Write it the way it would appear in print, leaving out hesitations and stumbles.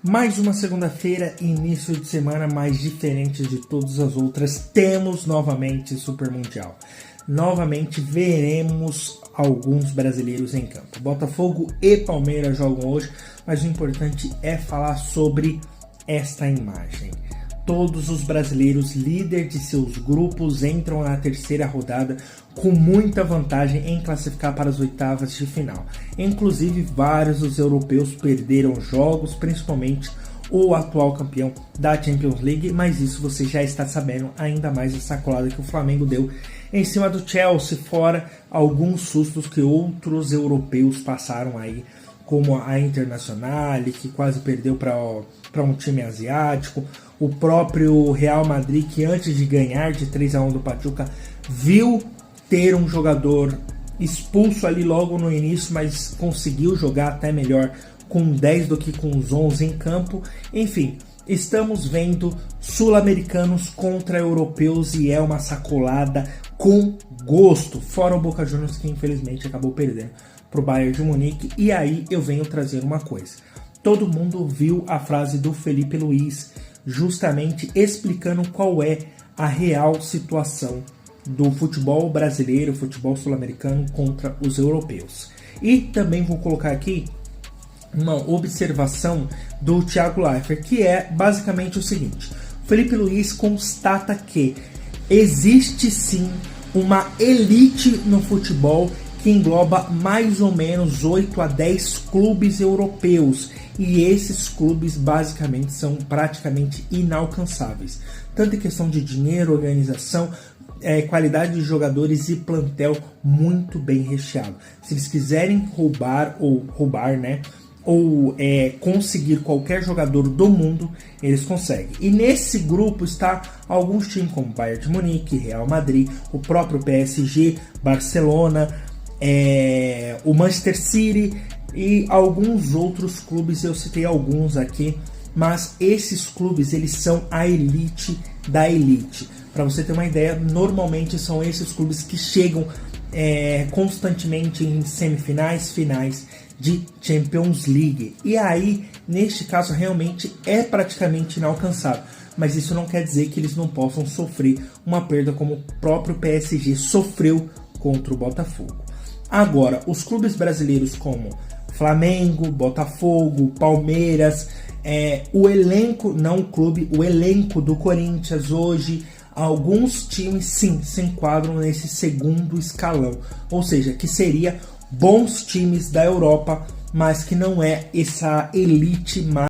Mais uma segunda-feira, início de semana mais diferente de todas as outras, temos novamente Super Mundial. Novamente veremos alguns brasileiros em campo. Botafogo e Palmeiras jogam hoje, mas o importante é falar sobre esta imagem. Todos os brasileiros líderes de seus grupos entram na terceira rodada com muita vantagem em classificar para as oitavas de final. Inclusive, vários dos europeus perderam jogos, principalmente o atual campeão da Champions League, mas isso você já está sabendo, ainda mais a sacolada que o Flamengo deu em cima do Chelsea, fora alguns sustos que outros europeus passaram aí, como a Internacional, que quase perdeu para um time asiático, o próprio Real Madrid, que antes de ganhar de 3-1 do Pachuca, viu ter um jogador expulso ali logo no início, mas conseguiu jogar até melhor com 10 do que com os 11 em campo. Enfim, estamos vendo sul-americanos contra europeus e é uma sacolada com gosto, fora o Boca Juniors, que infelizmente acabou perdendo para o Bayern de Munique. E aí eu venho trazer uma coisa. Todo mundo viu a frase do Felipe Luiz, justamente explicando qual é a real situação do futebol brasileiro, futebol sul-americano contra os europeus. E também vou colocar aqui uma observação do Thiago Leifert, que é basicamente o seguinte: Felipe Luiz constata que existe sim uma elite no futebol que engloba mais ou menos 8 a 10 clubes europeus, e esses clubes basicamente são praticamente inalcançáveis, tanto em questão de dinheiro, organização, qualidade de jogadores e plantel muito bem recheado. Se eles quiserem roubar, conseguir qualquer jogador do mundo, eles conseguem. E nesse grupo está alguns times como Bayern de Munique, Real Madrid, o próprio PSG, Barcelona, o Manchester City e alguns outros clubes. Eu citei alguns aqui, mas esses clubes eles são a elite da elite. Para você ter uma ideia, normalmente são esses clubes que chegam constantemente em semifinais, finais de Champions League. E aí, neste caso, realmente é praticamente inalcançável. Mas isso não quer dizer que eles não possam sofrer uma perda como o próprio PSG sofreu contra o Botafogo. Agora, os clubes brasileiros como Flamengo, Botafogo, Palmeiras, o elenco do Corinthians hoje, alguns times sim se enquadram nesse segundo escalão, ou seja, que seria bons times da Europa, mas que não é essa elite mais